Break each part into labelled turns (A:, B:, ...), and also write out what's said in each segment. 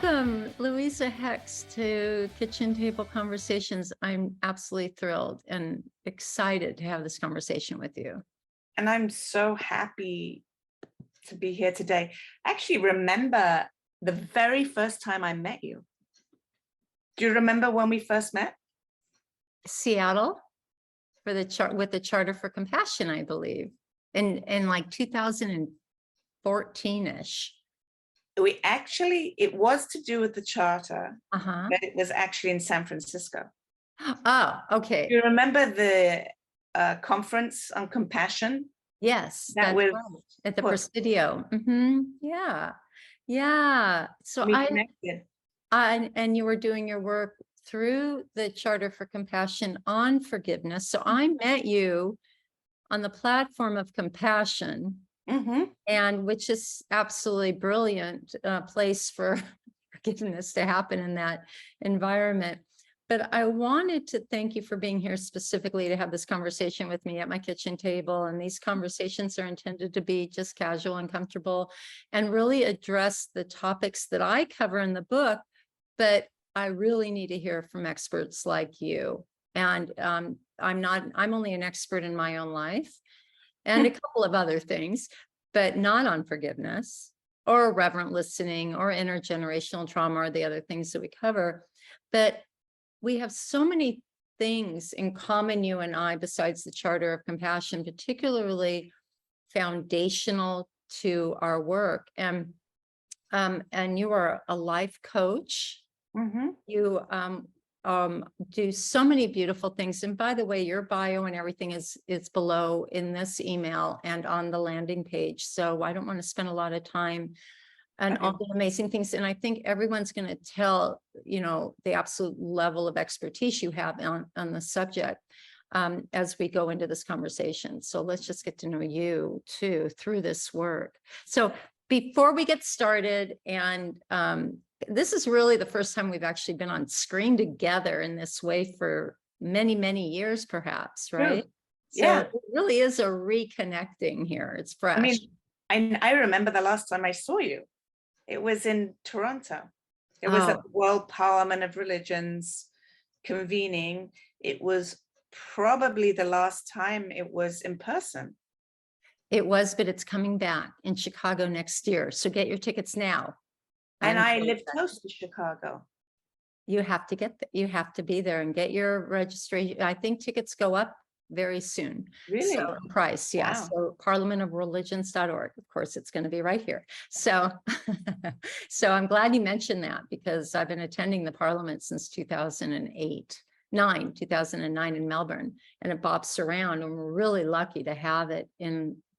A: Welcome, Louisa Hext, to Kitchen Table Conversations. I'm absolutely thrilled and excited to have this conversation with you.
B: And I'm so happy to be here today. I actually remember the very first time I met you. Do you remember when we first met?
A: Seattle for the with the Charter for Compassion, I believe, in like 2014-ish.
B: It was to do with the charter,
A: Uh-huh.
B: but it was actually in San Francisco.
A: Oh, okay.
B: Do you remember the conference on compassion?
A: Yes,
B: That
A: that's
B: was
A: right. At the Presidio. Yeah. Yeah. So
B: we connected.
A: and you were doing your work through the Charter for Compassion on forgiveness. So I met you on the platform of compassion, and which is absolutely brilliant place for forgiveness to happen in that environment. But I wanted to thank you for being here specifically to have this conversation with me at my kitchen table. And these conversations are intended to be just casual and comfortable and really address the topics that I cover in the book. But I really need to hear from experts like you. And I'm only an expert in my own life and a couple of other things, but not on forgiveness or reverent listening or intergenerational trauma or the other things that we cover. But we have so many things in common, you and I, besides the Charter of Compassion, particularly foundational to our work. And you are a life coach. You do so many beautiful things. And by the way, your bio and everything is below in this email and on the landing page. So I don't want to spend a lot of time and all the amazing things. And I think everyone's going to tell, the absolute level of expertise you have on the subject as we go into this conversation. So let's just get to know you too through this work. So before we get started, and this is really the first time we've actually been on screen together in this way for many, many years, perhaps, right?
B: Yeah.
A: So it really is a reconnecting here. It's fresh.
B: I remember the last time I saw you. It was in Toronto. It was at the World Parliament of Religions convening. It was probably the last time it was in person.
A: It was, but it's coming back in Chicago next year. So get your tickets now.
B: And I live close to Chicago.
A: You have to you have to be there and get your registration. I think tickets go up very soon.
B: Really?
A: So price, yeah.
B: Wow.
A: So parliamentofreligions.org. Of course, it's going to be right here. So, so I'm glad you mentioned that because I've been attending the Parliament since 2009 in Melbourne, and it bops around, and we're really lucky to have it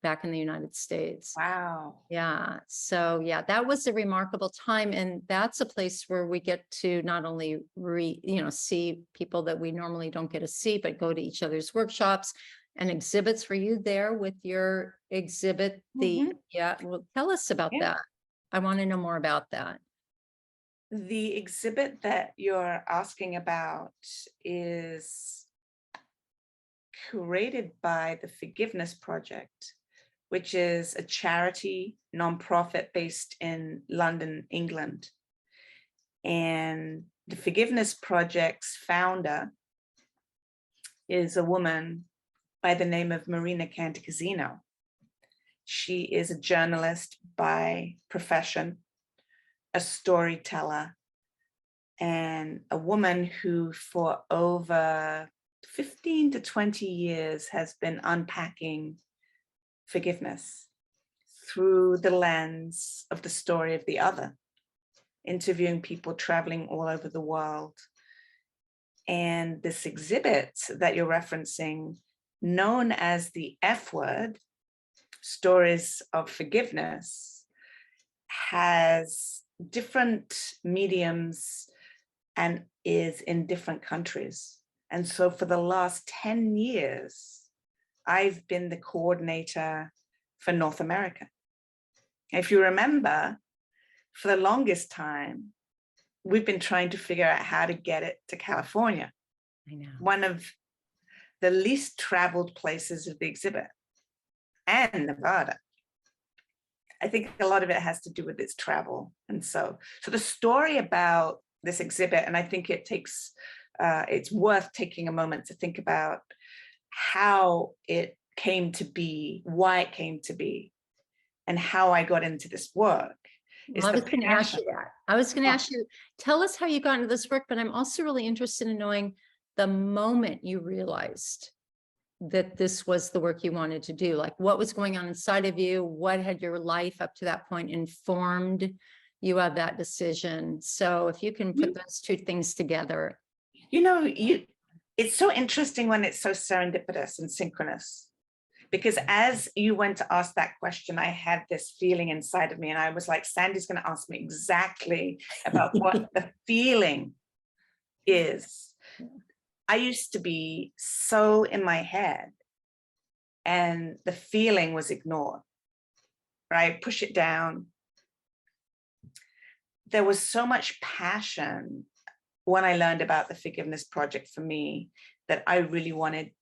A: back in the United States.
B: Wow.
A: Yeah. So yeah, that was a remarkable time. And that's a place where we get to not only see people that we normally don't get to see, but go to each other's workshops and exhibits. Were you there with your exhibit? Well, tell us about that. I want to know more about that.
B: The exhibit that you're asking about is curated by the Forgiveness Project, which is a charity nonprofit based in London, England. And the Forgiveness Project's founder is a woman by the name of Marina Cantacuzino. She is a journalist by profession, a storyteller, and a woman who for over 15 to 20 years has been unpacking forgiveness through the lens of the story of the other, interviewing people traveling all over the world. And this exhibit that you're referencing, known as the F Word, Stories of Forgiveness, has different mediums and is in different countries. And so for the last 10 years, I've been the coordinator for North America. If you remember, for the longest time, we've been trying to figure out how to get it to California.
A: I know.
B: One of the least traveled places of the exhibit, and Nevada. I think a lot of it has to do with its travel. And so the story about this exhibit, and I think it's worth taking a moment to think about how it came to be, why it came to be, and how I got into this work.
A: Well, I was going to ask you that. I was going to ask you, tell us how you got into this work, but I'm also really interested in knowing the moment you realized that this was the work you wanted to do. Like, what was going on inside of you? What had your life up to that point informed you of that decision? So if you can put those two things together.
B: It's so interesting when it's so serendipitous and synchronous. Because as you went to ask that question, I had this feeling inside of me, and I was like, Sandy's going to ask me exactly about what the feeling is. I used to be so in my head, and the feeling was ignored, right? Push it down. There was so much passion when I learned about the Forgiveness Project for me that I really wanted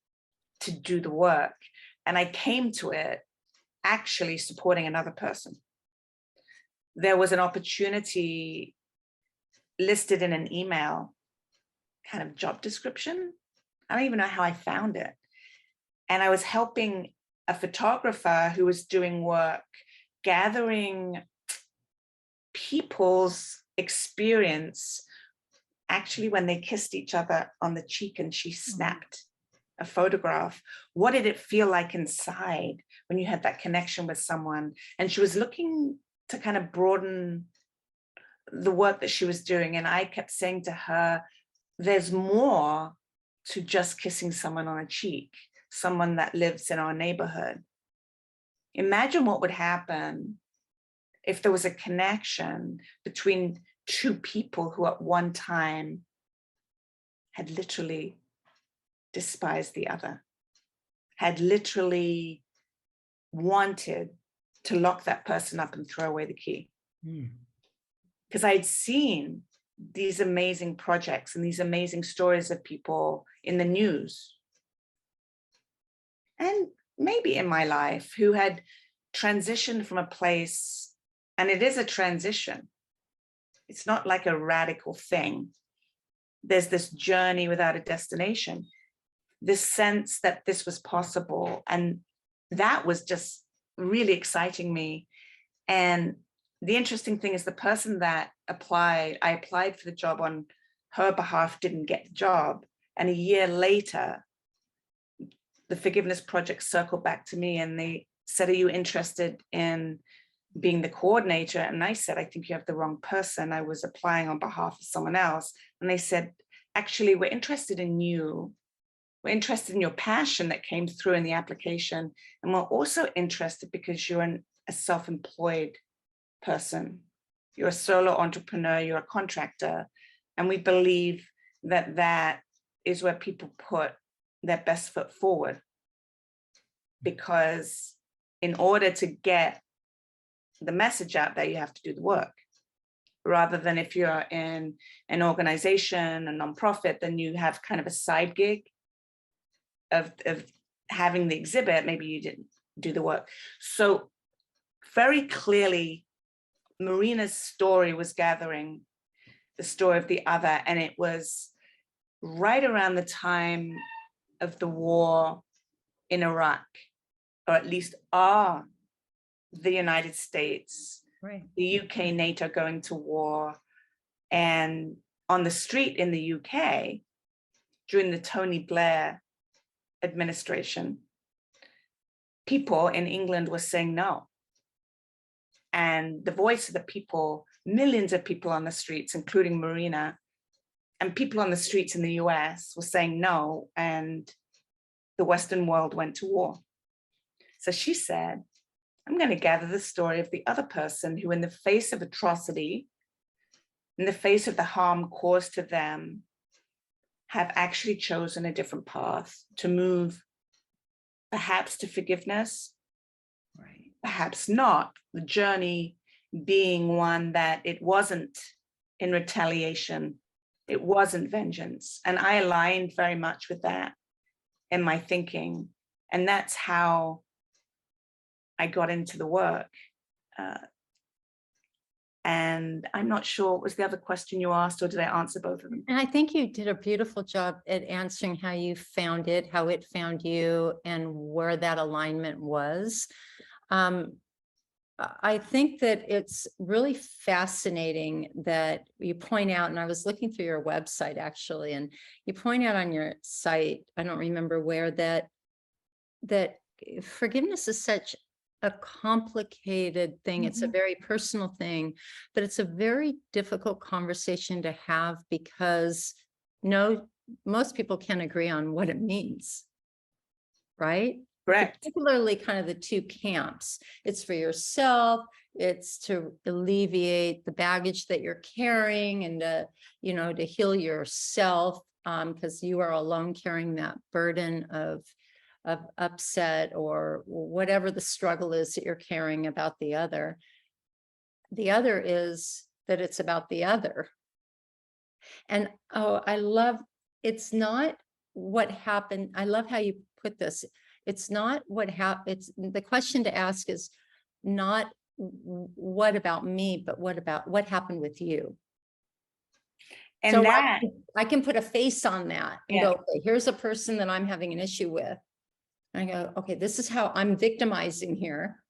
B: to do the work. And I came to it actually supporting another person. There was an opportunity listed in an email, kind of job description. I don't even know how I found it. And I was helping a photographer who was doing work, gathering people's experience, actually when they kissed each other on the cheek and she snapped a photograph. What did it feel like inside when you had that connection with someone? And she was looking to kind of broaden the work that she was doing. And I kept saying to her, there's more to just kissing someone on a cheek, someone that lives in our neighborhood. Imagine what would happen if there was a connection between two people who at one time had literally despised the other, had literally wanted to lock that person up and throw away the key. Because I'd seen these amazing projects and these amazing stories of people in the news, and maybe in my life, who had transitioned from a place, and it is a transition. It's not like a radical thing. There's this journey without a destination, this sense that this was possible. And that was just really exciting me. And the interesting thing is the person that I applied for the job on her behalf, didn't get the job. And a year later, the Forgiveness Project circled back to me and they said, are you interested in being the coordinator? And I said, I think you have the wrong person. I was applying on behalf of someone else. And they said, actually, we're interested in you. We're interested in your passion that came through in the application. And we're also interested because you're a self-employed person. You're a solo entrepreneur, you're a contractor. And we believe that that is where people put their best foot forward. Because in order to get the message out there, you have to do the work. Rather than if you're in an organization, a nonprofit, then you have kind of a side gig of having the exhibit. Maybe you didn't do the work. So very clearly, Marina's story was gathering the story of the other. And it was right around the time of the war in Iraq, or at least the United States,
A: Right.
B: the UK, NATO going to war. And on the street in the UK, during the Tony Blair administration, people in England were saying no. And the voice of the people, millions of people on the streets, including Marina, and people on the streets in the US were saying no, and the Western world went to war. So she said, I'm going to gather the story of the other person who, in the face of atrocity, in the face of the harm caused to them, have actually chosen a different path to move, perhaps to forgiveness, right? Perhaps not, the journey being one that it wasn't in retaliation, it wasn't vengeance. And I aligned very much with that in my thinking. And that's how I got into the work. And I'm not sure, what was the other question you asked, or did I answer both of them?
A: And I think you did a beautiful job at answering how you found it, how it found you, and where that alignment was. I think that it's really fascinating that you point out, and I was looking through your website actually, and you point out on your site, I don't remember where, that forgiveness is such a complicated thing. It's a very personal thing, but it's a very difficult conversation to have because most people can't agree on what it means, right?
B: Correct.
A: Particularly kind of the two camps. It's for yourself, it's to alleviate the baggage that you're carrying and to heal yourself, because you are alone carrying that burden of upset or whatever the struggle is that you're carrying about the other. The other is that it's about the other. And I love, it's not what happened. I love how you put this. It's not what happened. It's the question to ask is not what about me, but what happened with you?
B: And
A: so
B: that
A: I can put a face on that and go, okay, here's a person that I'm having an issue with. And I go, okay, this is how I'm victimizing here,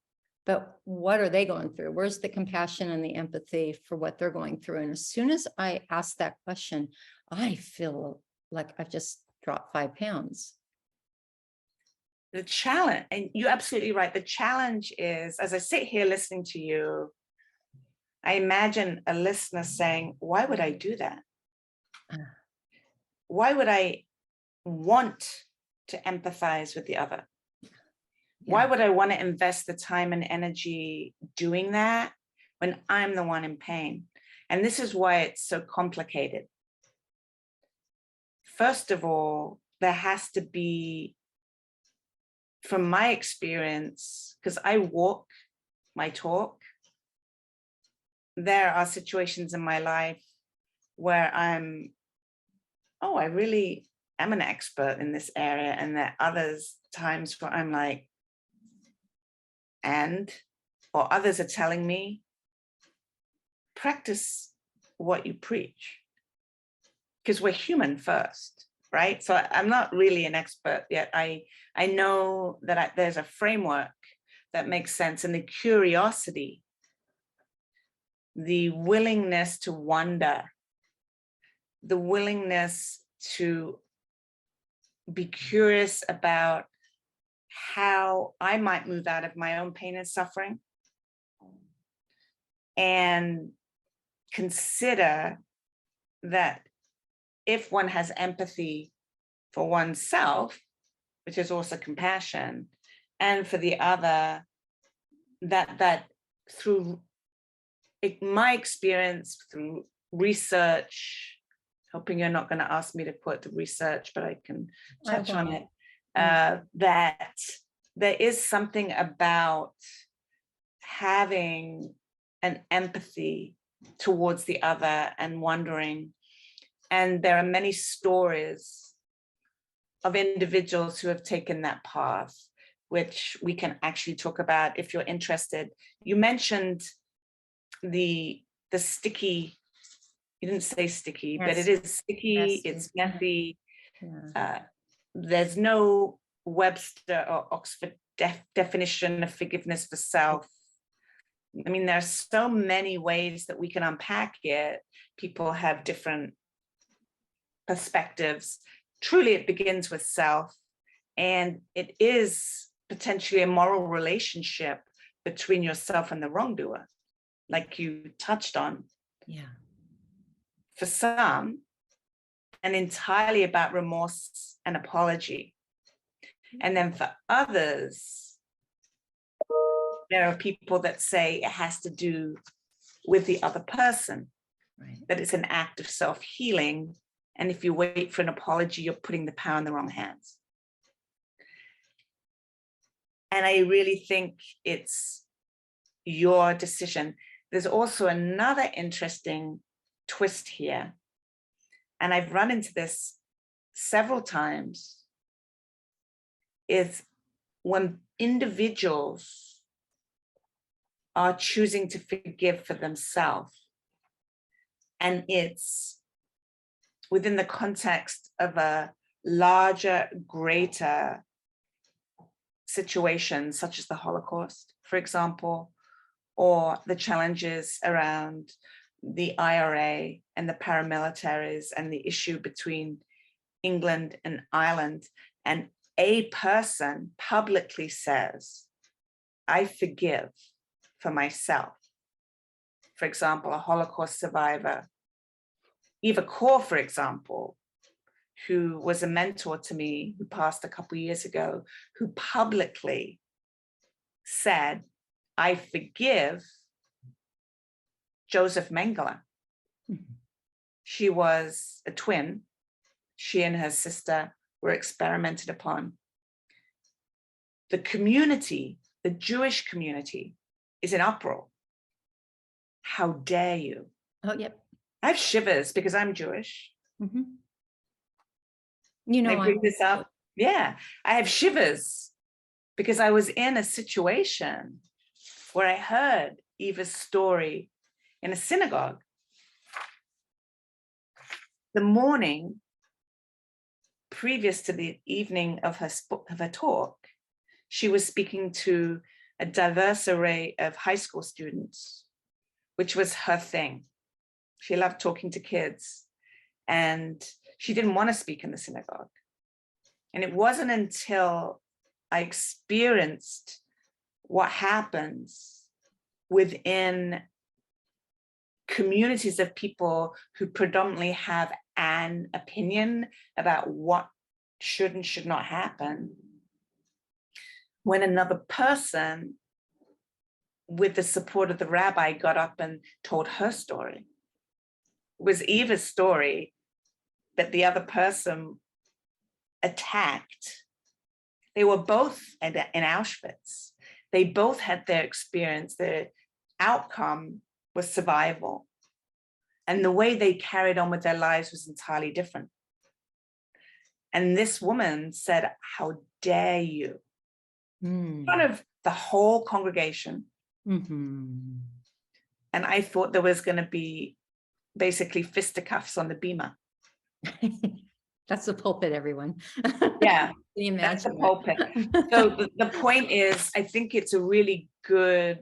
A: but what are they going through? Where's the compassion and the empathy for what they're going through? And as soon as I ask that question, I feel like I've just dropped 5 pounds.
B: The challenge, and you're absolutely right. The challenge is, as I sit here listening to you, I imagine a listener saying, why would I do that? Why would I want to empathize with the other? Why would I want to invest the time and energy doing that when I'm the one in pain? And this is why it's so complicated. First of all, there has to be, from my experience, because I walk my talk, there are situations in my life where I really am an expert in this area. And there are others times where I'm like, or others are telling me, practice what you preach. Because we're human first, right? So I'm not really an expert yet. I know that there's a framework that makes sense, and the curiosity, the willingness to wonder, the willingness to be curious about how I might move out of my own pain and suffering, and consider that if one has empathy for oneself, which is also compassion, and for the other, that through my experience, through research, hoping you're not going to ask me to quote the research, but I can touch on it, that there is something about having an empathy towards the other and wondering. And there are many stories of individuals who have taken that path, which we can actually talk about if you're interested. You mentioned the sticky, you didn't say sticky, but it is sticky, messy. It's messy. There's no Webster or Oxford definition of forgiveness for self. I mean, there are so many ways that we can unpack it. People have different perspectives. Truly, it begins with self, and it is potentially a moral relationship between yourself and the wrongdoer, like you touched on.
A: Yeah.
B: For some, and entirely about remorse and apology. And then for others, there are people that say it has to do with the other person, right? That it's an act of self-healing. And if you wait for an apology, you're putting the power in the wrong hands. And I really think it's your decision. There's also another interesting twist here, and I've run into this several times, is when individuals are choosing to forgive for themselves. And it's within the context of a larger, greater situation, such as the Holocaust, for example, or the challenges around the IRA and the paramilitaries and the issue between England and Ireland. And a person publicly says, I forgive for myself. For example, a Holocaust survivor, Eva Kaur, for example, who was a mentor to me, who passed a couple of years ago, who publicly said, I forgive Joseph Mengele.
A: Mm-hmm.
B: She was a twin. She and her sister were experimented upon. The community, the Jewish community, is in uproar. How dare you?
A: Oh, yep.
B: I have shivers because I'm Jewish.
A: Mm-hmm. You know,
B: I bring this up. Yeah, I have shivers because I was in a situation where I heard Eva's story in a synagogue. The morning previous to the evening of her talk, she was speaking to a diverse array of high school students, which was her thing. She loved talking to kids, and she didn't want to speak in the synagogue. And it wasn't until I experienced what happens within communities of people who predominantly have an opinion about what should and should not happen, when another person, with the support of the rabbi, got up and told her story. It was Eva's story that the other person attacked. They were both in Auschwitz. They both had their experience. The outcome was survival. And the way they carried on with their lives was entirely different. And this woman said, how dare you? In front of the whole congregation.
A: Mm-hmm.
B: And I thought there was going to be basically fisticuffs on the bema.
A: That's the pulpit, everyone.
B: Yeah,
A: Can you imagine
B: that's the pulpit. So the point is, I think it's a really good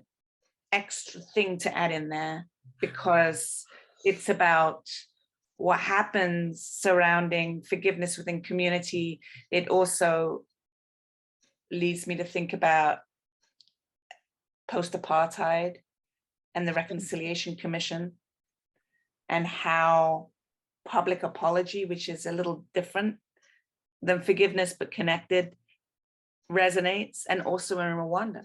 B: extra thing to add in there, because it's about what happens surrounding forgiveness within community. It also leads me to think about post-apartheid and the Reconciliation Commission, and how public apology, which is a little different than forgiveness but connected, resonates, and also in Rwanda.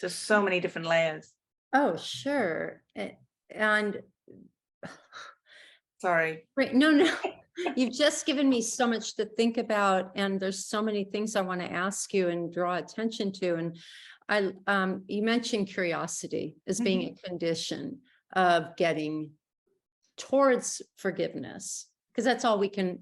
B: There's so many different layers.
A: Oh, sure. And
B: sorry.
A: Right, no. You've just given me so much to think about, and there's so many things I want to ask you and draw attention to. And you mentioned curiosity as being a condition of getting towards forgiveness, because that's all we can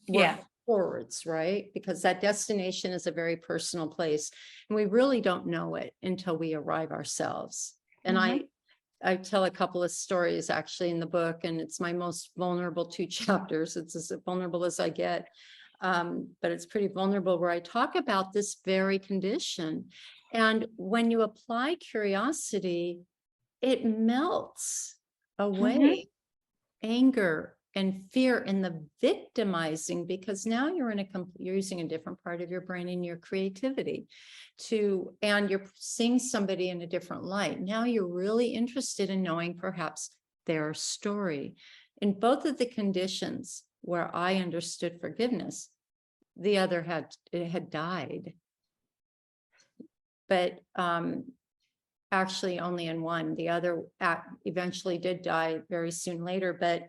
A: work towards, right? Because that destination is a very personal place, and we really don't know it until we arrive ourselves. And I tell a couple of stories actually in the book, and it's my most vulnerable 2 chapters. It's as vulnerable as I get, but it's pretty vulnerable, where I talk about this very condition. And when you apply curiosity, it melts away anger and fear and the victimizing, because now you're you're using a different part of your brain and your creativity and you're seeing somebody in a different light. Now you're really interested in knowing perhaps their story. In both of the conditions where I understood forgiveness, the other had died. But actually only in one. The other eventually did die very soon later, but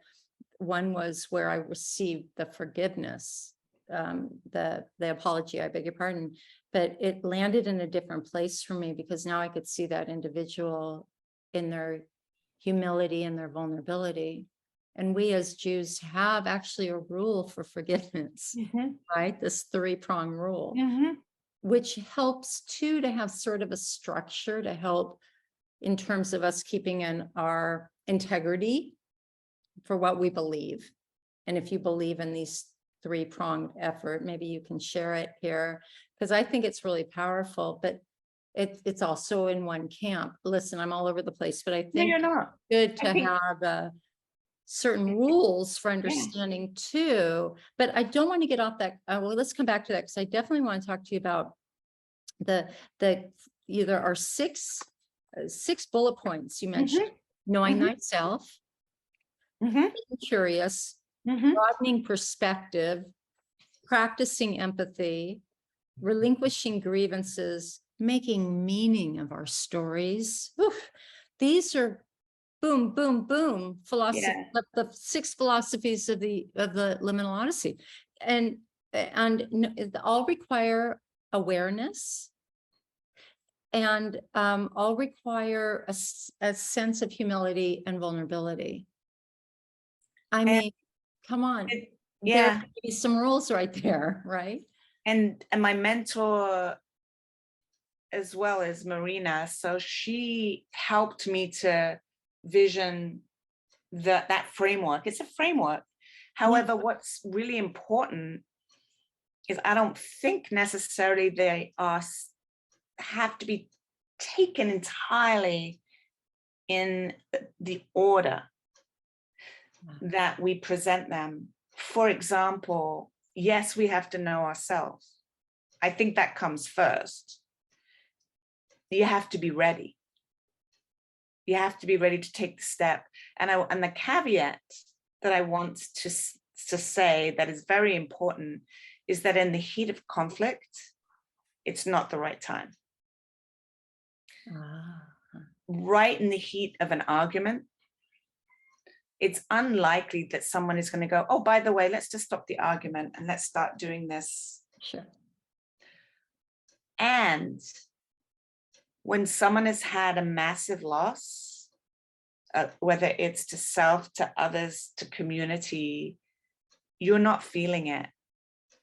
A: one was where I received the forgiveness, the apology, I beg your pardon, but it landed in a different place for me, because now I could see that individual in their humility and their vulnerability. And we as Jews have actually a rule for forgiveness, right? This 3-prong rule. which helps too to have sort of a structure to help in terms of us keeping in our integrity for what we believe. And if you believe in these three-pronged effort, maybe you can share it here, because I think it's really powerful, but it's also in one camp. Listen, I'm all over the place, but I
B: No,
A: think
B: you're not.
A: it's good
B: I
A: to
B: think,
A: have certain rules for understanding too. But I don't want to get off that. Well, let's come back to that, because I definitely want to talk to you about the either our six bullet points you mentioned: knowing thyself, being curious, broadening perspective, practicing empathy, relinquishing grievances, making meaning of our stories. Oof. These are boom, boom, boom philosophy, the six philosophies of the Liminal Odyssey, and all require awareness, and all require a sense of humility and vulnerability. I mean, come on, there could be some rules right there, right?
B: And my mentor as well is Marina, so she helped me to vision that framework. It's a framework. However, what's really important is I don't think necessarily they have to be taken entirely in the order that we present them. For example, yes, we have to know ourselves. I think that comes first. You have to be ready. You have to be ready to take the step. And the caveat that I want to say that is very important is that in the heat of conflict, it's not the right time. Right in the heat of an argument, it's unlikely that someone is going to go, oh, by the way, let's just stop the argument and let's start doing this.
A: Sure.
B: And when someone has had a massive loss, whether it's to self, to others, to community, you're not feeling it.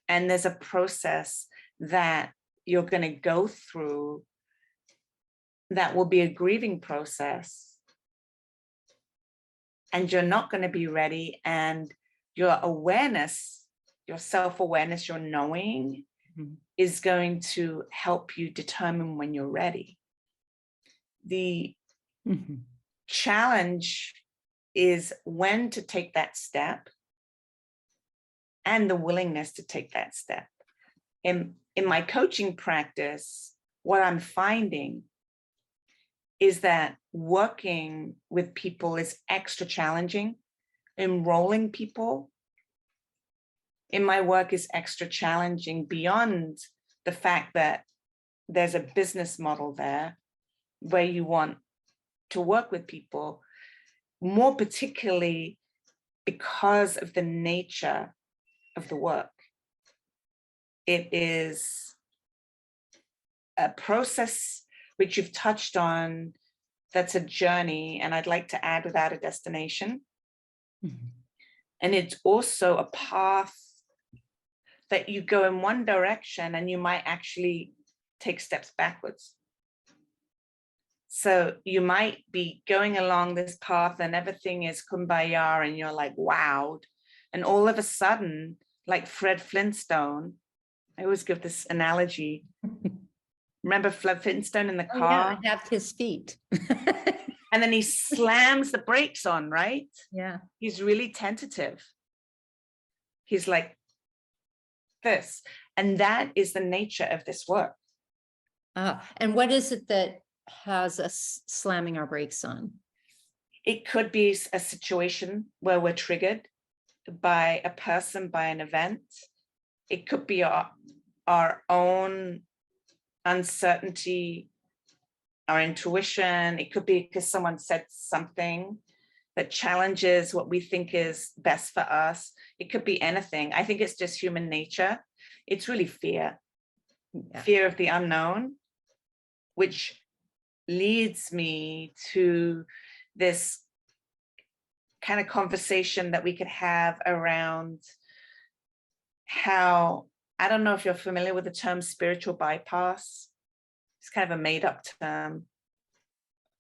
B: And there's a process that you're going to go through that will be a grieving process. And you're not going to be ready. And your awareness, your self-awareness, your knowing is going to help you determine when you're ready. The challenge is when to take that step and the willingness to take that step. In my coaching practice, what I'm finding is that working with people is extra challenging. Enrolling people in my work is extra challenging beyond the fact that there's a business model there where you want to work with people, more particularly because of the nature of the work. It is a process which you've touched on, that's a journey, and I'd like to add without a destination. And it's also a path that you go in one direction and you might actually take steps backwards. So you might be going along this path and everything is kumbaya and you're like, wowed. And all of a sudden, like Fred Flintstone, I always give this analogy. Remember Fred Flintstone in the car?
A: Oh, yeah, I have his feet.
B: And then he slams the brakes on, right?
A: Yeah.
B: He's really tentative. He's like this. And that is the nature of this work.
A: And what is it that has us slamming our brakes on?
B: It could be a situation where we're triggered by a person, by an event. It could be our own uncertainty, our intuition. It could be because someone said something that challenges what we think is best for us. It could be anything. I think it's just human nature. It's really fear, fear of the unknown, which leads me to this kind of conversation that we could have around how I don't know if you're familiar with the term spiritual bypass. It's kind of a made up term.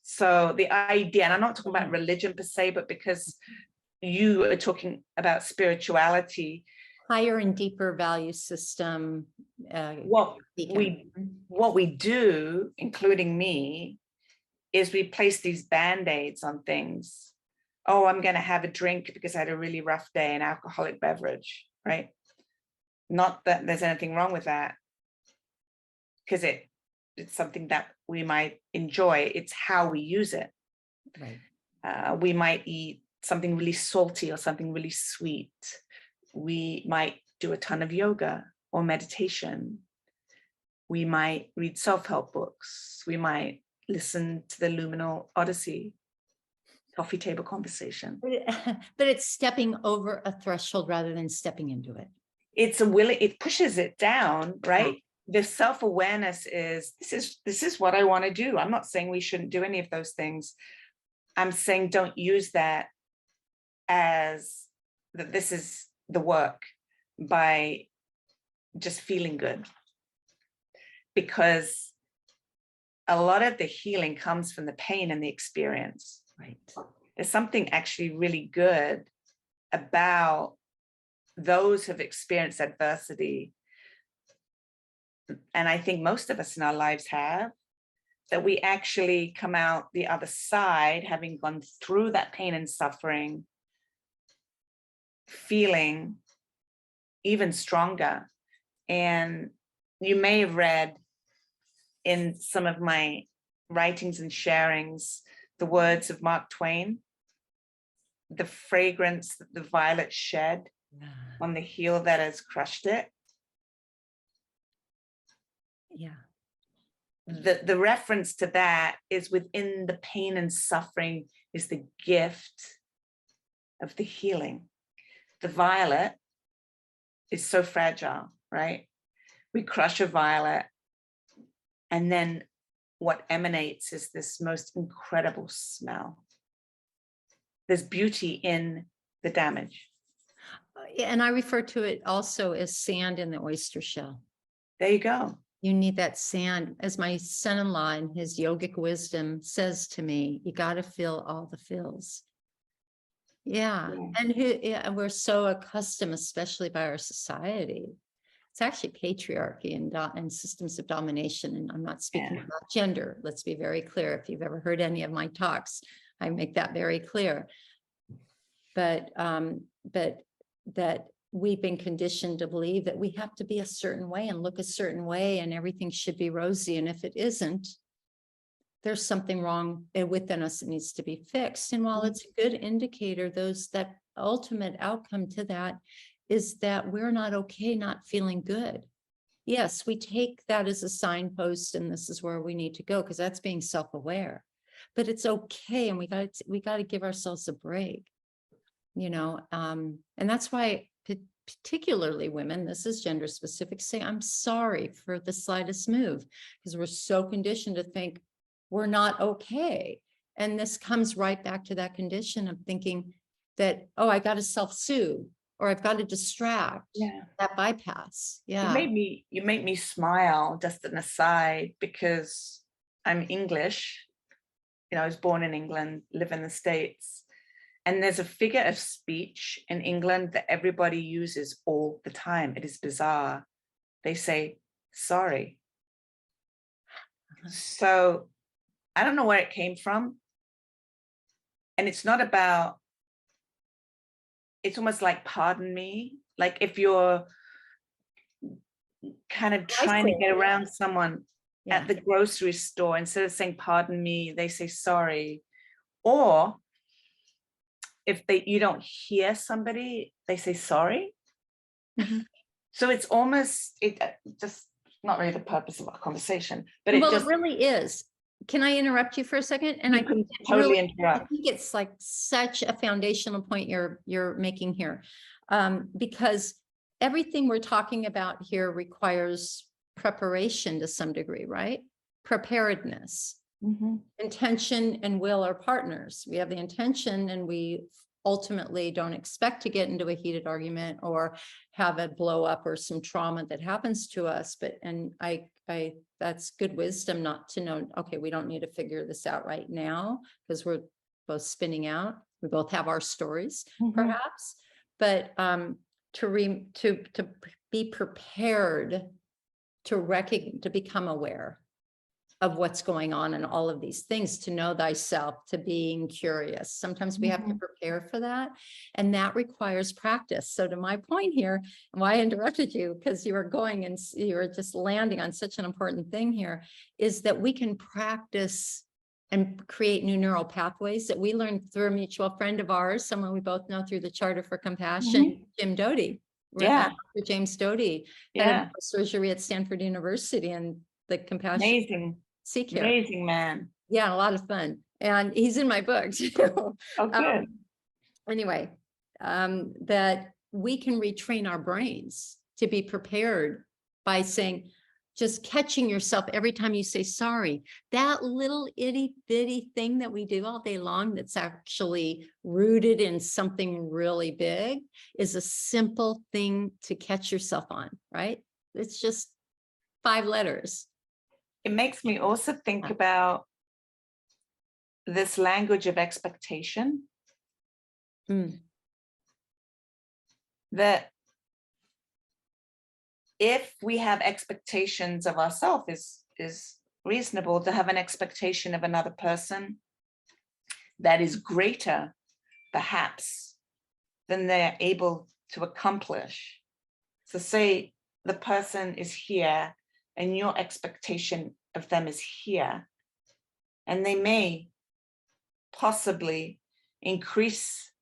B: So the idea, and I'm not talking about religion per se, but because you are talking about spirituality.
A: Higher and deeper value system.
B: What we do, including me, is we place these band-aids on things. Oh, I'm going to have a drink because I had a really rough day, an alcoholic beverage, right? Not that there's anything wrong with that, because it's something that we might enjoy. It's how we use it.
A: Right.
B: We might eat something really salty or something really sweet. We might do a ton of yoga or meditation. We might read self-help books. We might listen to the Liminal Odyssey, coffee table conversation.
A: But it's stepping over a threshold rather than stepping into it.
B: It pushes it down, right? The self-awareness is, this is what I want to do. I'm not saying we shouldn't do any of those things. I'm saying don't use that as that this is the work by just feeling good. Because a lot of the healing comes from the pain and the experience.
A: Right.
B: There's something actually really good about those who've experienced adversity, and I think most of us in our lives have, that we actually come out the other side, having gone through that pain and suffering, feeling even stronger. And you may have read in some of my writings and sharings the words of Mark Twain, the fragrance that the violet shed on the heel that has crushed it.
A: Yeah.
B: The reference to that is within the pain and suffering is the gift of the healing. The violet is so fragile, right? We crush a violet, and then what emanates is this most incredible smell. There's beauty in the damage.
A: And I refer to it also as sand in the oyster shell.
B: There you go.
A: You need that sand. As my son-in-law in his yogic wisdom says to me, you got to feel all the feels. Yeah. And we're so accustomed, especially by our society. It's actually patriarchy and systems of domination. And I'm not speaking about gender. Let's be very clear. If you've ever heard any of my talks, I make that very clear. But that we've been conditioned to believe that we have to be a certain way and look a certain way and everything should be rosy. And if it isn't, there's something wrong within us that needs to be fixed. And while it's a good indicator, that ultimate outcome to that is that we're not okay not feeling good. Yes, we take that as a signpost and this is where we need to go because that's being self-aware. But it's okay, and we got to give ourselves a break. And that's why particularly women, this is gender specific, say, I'm sorry for the slightest move, because we're so conditioned to think we're not okay. And this comes right back to that condition of thinking that, oh, I got to self-soothe or I've got to distract. That bypass. Yeah.
B: You make me smile, just an aside, because I'm English. I was born in England, live in the States. And there's a figure of speech in England that everybody uses all the time. It is bizarre. They say, sorry. So I don't know where it came from. And it's not about, it's almost like, pardon me. Like if you're kind of trying to get around someone at the grocery store, instead of saying, pardon me, they say sorry. Or if you don't hear somebody, they say sorry. So it's almost, just not really the purpose of our conversation, but it
A: really is. Can I interrupt you for a second? And I can
B: totally interrupt.
A: I think it's like such a foundational point you're making here, because everything we're talking about here requires preparation to some degree, right? Preparedness. Intention and will are partners. We have the intention and we ultimately don't expect to get into a heated argument or have a blow up or some trauma that happens to us. But, and I, that's good wisdom not to know, okay, we don't need to figure this out right now because we're both spinning out. We both have our stories, perhaps, but to be prepared to become aware of what's going on and all of these things, to know thyself, to being curious. Sometimes we have to prepare for that, and that requires practice. So to my point here, and why I interrupted you, because you were going and you were just landing on such an important thing here, is that we can practice and create new neural pathways that we learned through a mutual friend of ours, someone we both know through the Charter for Compassion, Jim Doty.
B: Yeah.
A: Dr. James Doty, head of surgery at Stanford University, and the compassion.
B: Amazing. Amazing man.
A: Yeah, a lot of fun. And he's in my book too.
B: Oh, good.
A: Anyway, that we can retrain our brains to be prepared by saying, just catching yourself every time you say sorry. That little itty bitty thing that we do all day long that's actually rooted in something really big is a simple thing to catch yourself on, right? It's just 5 letters.
B: It makes me also think about this language of expectation. That if we have expectations of ourselves, is reasonable to have an expectation of another person that is greater, perhaps, than they're able to accomplish. So say the person is here and your expectation of them is here, and they may possibly increase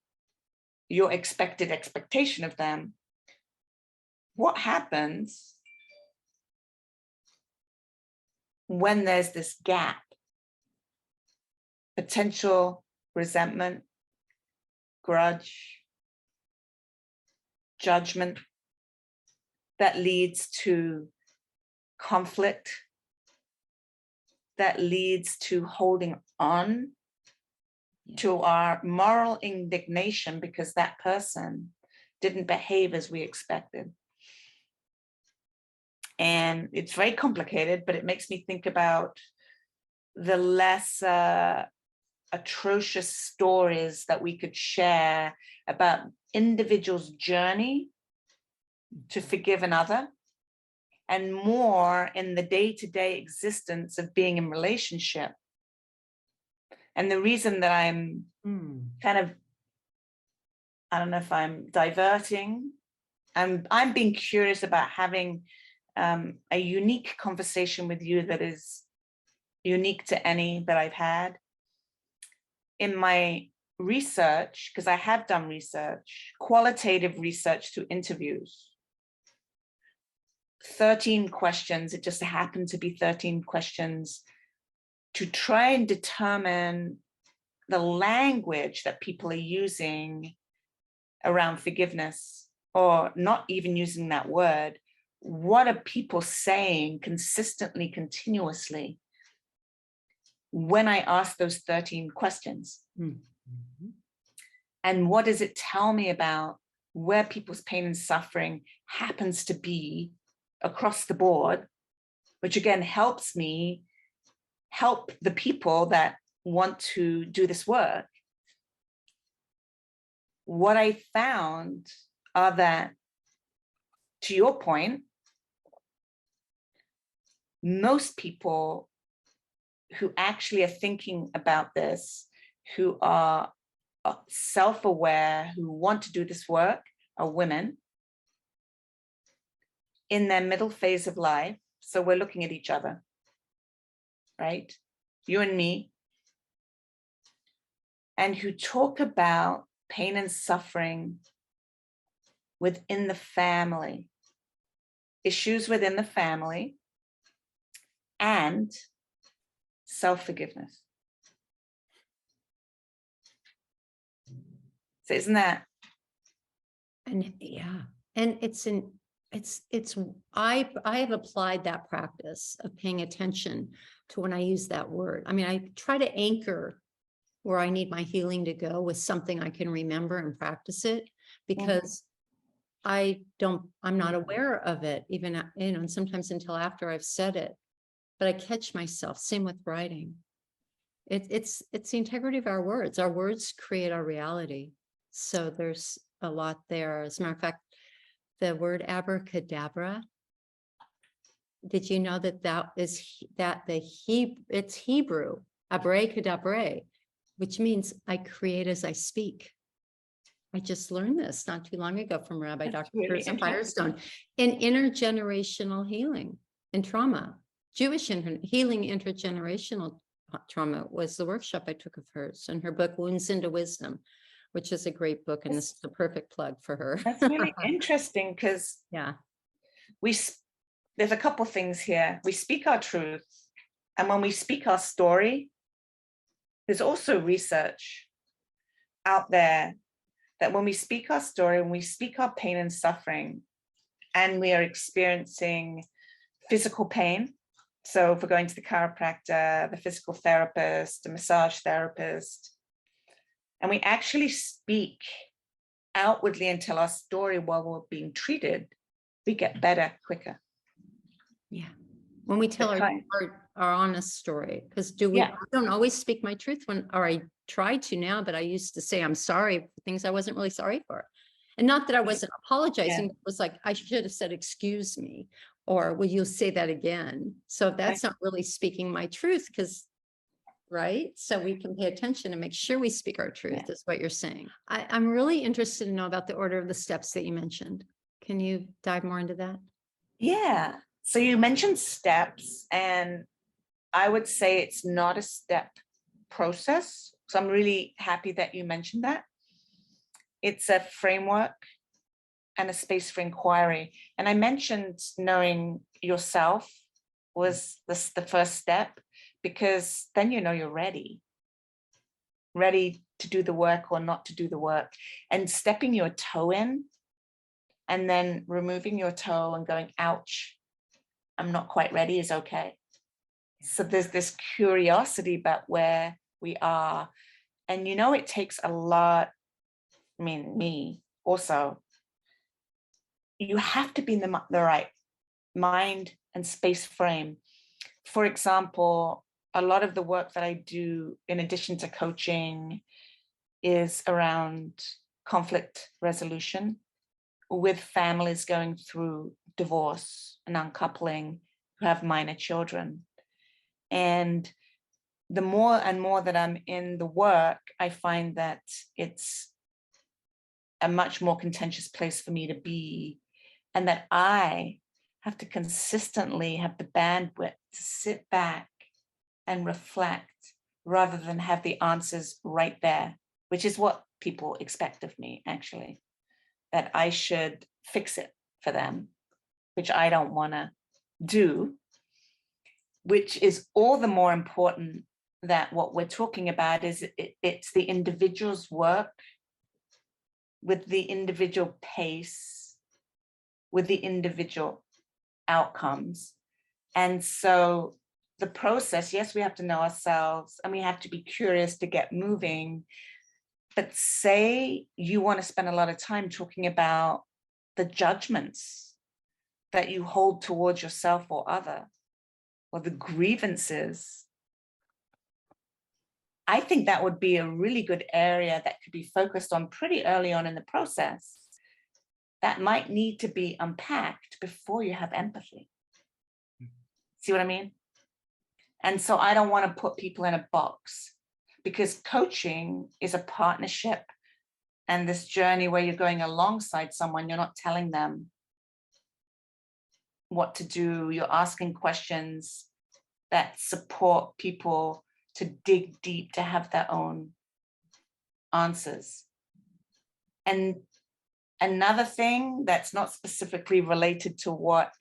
B: your expected expectation of them. What happens when there's this gap? Potential resentment, grudge, judgment that leads to conflict, that leads to holding on to our moral indignation because that person didn't behave as we expected. And it's very complicated, but it makes me think about the less atrocious stories that we could share about individuals' journey to forgive another, and more in the day-to-day existence of being in relationship. And the reason that I'm kind of, I don't know if I'm diverting, I'm being curious about having a unique conversation with you that is unique to any that I've had. In my research, because I have done research, qualitative research through interviews, 13 questions, it just happened to be 13 questions to try and determine the language that people are using around forgiveness, or not even using that word. What are people saying consistently, continuously, when I ask those 13 questions? And what does it tell me about where people's pain and suffering happens to be across the board, which again helps me help the people that want to do this work. What I found are that, to your point, most people who actually are thinking about this, who are self-aware, who want to do this work, are women in their middle phase of life. So we're looking at each other, right? You and me. And who talk about pain and suffering within the family, issues within the family, and self-forgiveness. So isn't that?
A: And yeah, and I have applied that practice of paying attention to when I use that word. I mean, I try to anchor where I need my healing to go with something I can remember and practice it, because I'm not aware of it, even, and sometimes until after I've said it, but I catch myself. Same with writing. It's the integrity of our words. Our words create our reality. So there's a lot there. As a matter of fact, the word abracadabra, did you know that it's Hebrew, abracadabra, which means I create as I speak. I just learned this not too long ago from Rabbi Dr.
B: Really
A: Pearson Firestone in intergenerational healing and trauma. Jewish healing intergenerational trauma was the workshop I took of hers, and her book Wounds into Wisdom, which is a great book, and this is the perfect plug for her.
B: That's really interesting, because
A: yeah,
B: there's a couple things here. We speak our truth, and when we speak our story, there's also research out there that when we speak our story, when we speak our pain and suffering, and we are experiencing physical pain, so if we're going to the chiropractor, the physical therapist, the massage therapist, and we actually speak outwardly and tell our story while we're being treated, we get better quicker.
A: Yeah. When we tell our honest story, because I don't always speak my truth or I try to now, but I used to say I'm sorry for things I wasn't really sorry for. And not that I wasn't apologizing, it was like, I should have said, excuse me, or will you say that again? So that's not really speaking my truth, because, right? So we can pay attention and make sure we speak our truth, is what you're saying. I'm really interested to know about the order of the steps that you mentioned. Can you dive more into that?
B: Yeah. So you mentioned steps, and I would say it's not a step process. So I'm really happy that you mentioned that. It's a framework and a space for inquiry. And I mentioned knowing yourself was the first step, because then you know you're ready to do the work or not to do the work. And stepping your toe in and then removing your toe and going, ouch, I'm not quite ready, is okay. So there's this curiosity about where we are. And it takes a lot, me also, you have to be in the right mind and space frame. For example, a lot of the work that I do, in addition to coaching, is around conflict resolution with families going through divorce and uncoupling who have minor children. And the more and more that I'm in the work, I find that it's a much more contentious place for me to be, and that I have to consistently have the bandwidth to sit back and reflect rather than have the answers right there, which is what people expect of me, actually, that I should fix it for them, which I don't want to do, which is all the more important that what we're talking about is it's the individual's work with the individual pace, with the individual outcomes. And so the process, yes, we have to know ourselves and we have to be curious to get moving. But say you want to spend a lot of time talking about the judgments that you hold towards yourself or other, or the grievances, I think that would be a really good area that could be focused on pretty early on in the process. That might need to be unpacked before you have empathy. See what I mean? And so I don't want to put people in a box, because coaching is a partnership and this journey where you're going alongside someone. You're not telling them what to do. You're asking questions that support people to dig deep, to have their own answers. And another thing that's not specifically related to what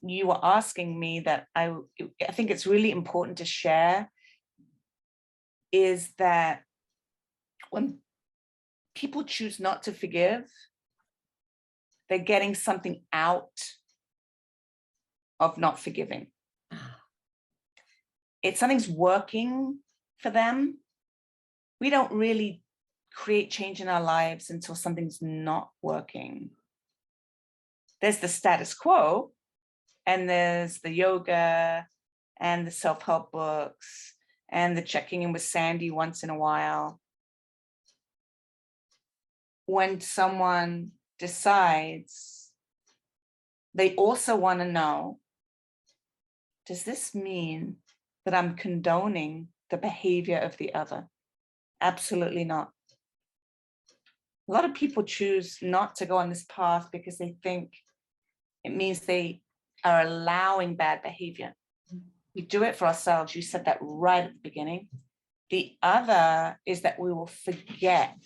B: you were asking me that I think it's really important to share is that when people choose not to forgive, they're getting something out of not forgiving. It's something's working for them, we don't really create change in our lives until something's not working. There's the status quo, and there's the yoga and the self-help books and the checking in with Sandy once in a while. When someone decides they also want to know, does this mean that I'm condoning the behavior of the other? Absolutely not. A lot of people choose not to go on this path because they think it means they are allowing bad behavior. We do it for ourselves. You said that right at the beginning. The other is that we will forget.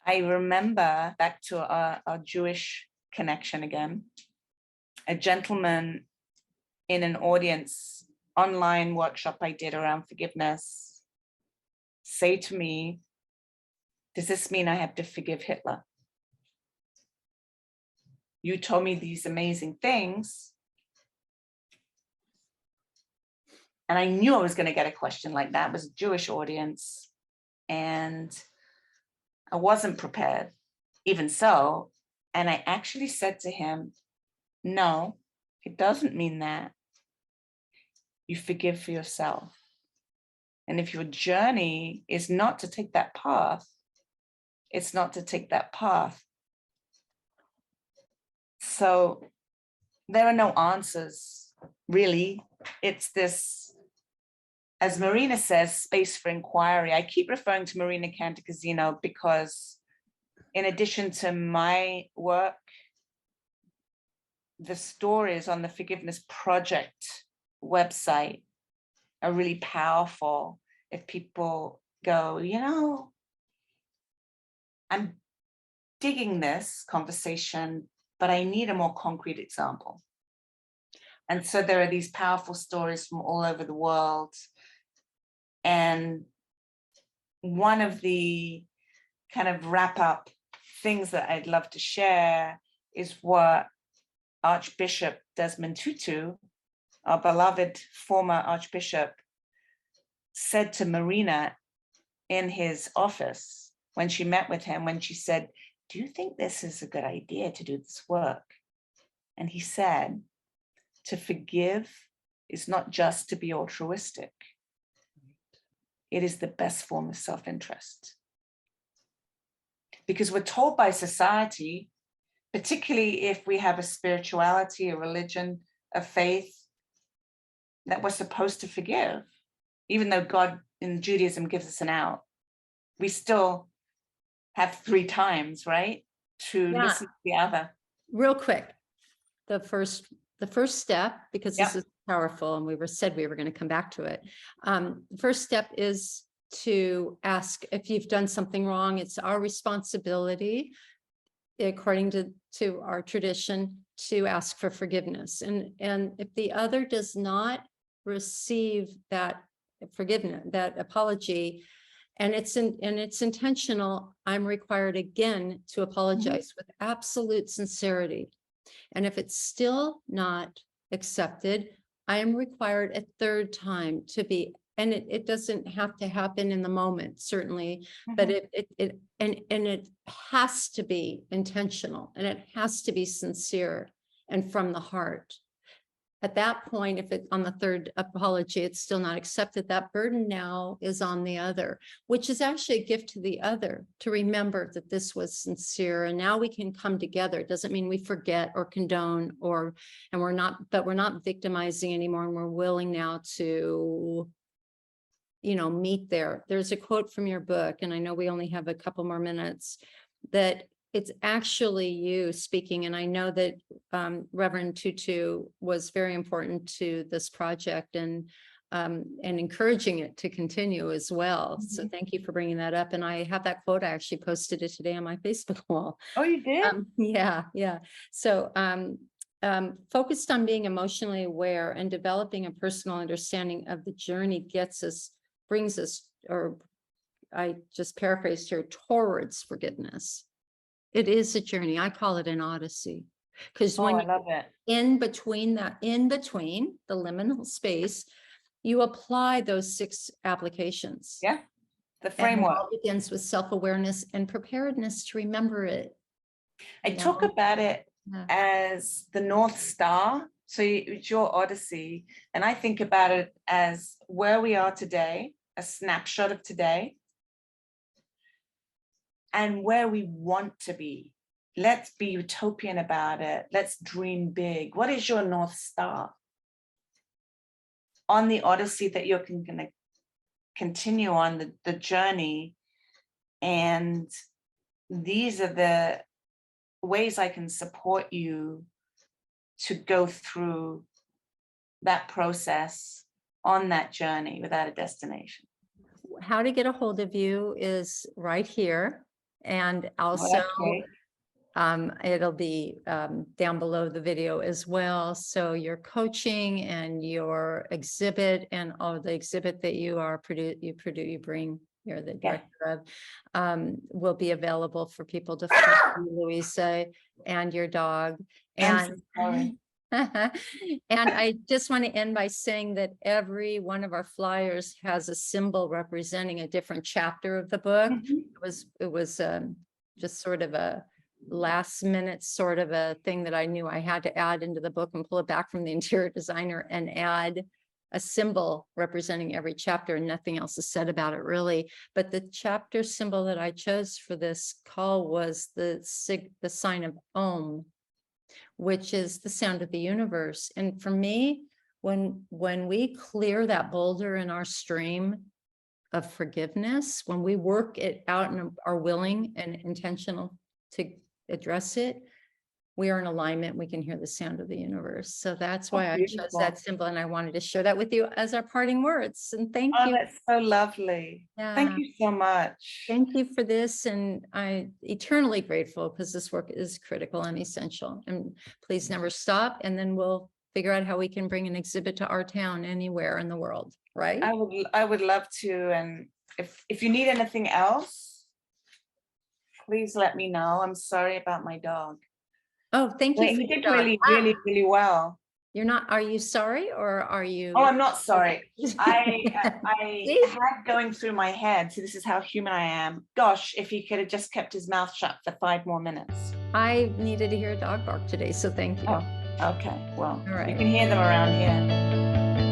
B: I remember, back to our Jewish connection again, a gentleman in an audience online workshop I did around forgiveness say to me, does this mean I have to forgive Hitler? You told me these amazing things, and I knew I was going to get a question like that. It was a Jewish audience, and I wasn't prepared, even so. And I actually said to him, no, it doesn't mean that. You forgive for yourself. And if your journey is not to take that path, it's not to take that path. So there are no answers, really. It's this, as Marina says, space for inquiry. I keep referring to Marina Cantacuzino because in addition to my work, the stories on the Forgiveness Project website are really powerful. If people go, you know, I'm digging this conversation, but I need a more concrete example. And so there are these powerful stories from all over the world. And one of the kind of wrap up things that I'd love to share is what Archbishop Desmond Tutu, our beloved former Archbishop, said to Marina in his office when she met with him, when she said, do you think this is a good idea to do this work? And he said, to forgive is not just to be altruistic. It is the best form of self-interest. Because we're told by society, particularly if we have a spirituality, a religion, a faith, that we're supposed to forgive. Even though God in Judaism gives us an out, we still have 3 times, right? To listen to the other.
A: Real quick, the first step, because this is powerful and we said we were going to come back to it. The first step is to ask if you've done something wrong. It's our responsibility, according to our tradition, to ask for forgiveness. And if the other does not receive that forgiveness, that apology, and it's intentional, I'm required again to apologize with absolute sincerity. And if it's still not accepted, I am required a 3rd time to be, and it doesn't have to happen in the moment, certainly, but it has to be intentional, and it has to be sincere and from the heart. At that point, if it on the 3rd apology, it's still not accepted, that burden now is on the other, which is actually a gift to the other to remember that this was sincere. And now we can come together. It doesn't mean we forget or condone and we're not victimizing anymore. And we're willing now to, meet there. There's a quote from your book, and I know we only have a couple more minutes, that it's actually you speaking. And I know that Reverend Tutu was very important to this project and encouraging it to continue as well. So thank you for bringing that up. And I have that quote. I actually posted it today on my Facebook wall.
B: Oh, you did?
A: Yeah. So focused on being emotionally aware and developing a personal understanding of the journey brings us, or I just paraphrased here, towards forgiveness. It is a journey. I call it an Odyssey, because
B: I love it.
A: in between the liminal space, you apply those 6 applications.
B: Yeah. The
A: And it
B: framework.
A: all begins with self-awareness and preparedness to remember it.
B: I
A: you
B: talk
A: know?
B: about it
A: Yeah.
B: as the North Star. So it's your Odyssey. And I think about it as where we are today, a snapshot of today, and where we want to be. Let's be utopian about it. Let's dream big. What is your North Star on the Odyssey that you're going to continue on the journey? And these are the ways I can support you to go through that process on that journey without a destination.
A: How to get a hold of you is right here. And also, it'll be down below the video as well. So your coaching and your exhibit and all the exhibit that you are you're the director of, will be available for people to follow Louisa and your dog. And and I just want to end by saying that every one of our flyers has a symbol representing a different chapter of the book. It was just sort of a last minute sort of a thing that I knew I had to add into the book and pull it back from the interior designer and add a symbol representing every chapter, and nothing else is said about it really. But the chapter symbol that I chose for this call was the sign of Om, which is the sound of the universe. And for me, when we clear that boulder in our stream of forgiveness, when we work it out and are willing and intentional to address it, we are in alignment. We can hear the sound of the universe. So that's why I chose that symbol, and I wanted to share that with you as our parting words. And thank you.
B: That's so lovely.
A: Yeah.
B: Thank you so much.
A: Thank you for this. And I'm eternally grateful because this work is critical and essential. And please never stop. And then we'll figure out how we can bring an exhibit to our town anywhere in the world, right?
B: I would love to. And if you need anything else, please let me know. I'm sorry about my dog.
A: Oh, thank you.
B: He did really well.
A: You're not, are you sorry or are you?
B: Oh, I'm not sorry. I had going through my head, so this is how human I am. Gosh, if he could have just kept his mouth shut for 5 more minutes.
A: I needed to hear a dog bark today, so thank you.
B: Oh, okay, well,
A: all right.
B: you can hear them around here.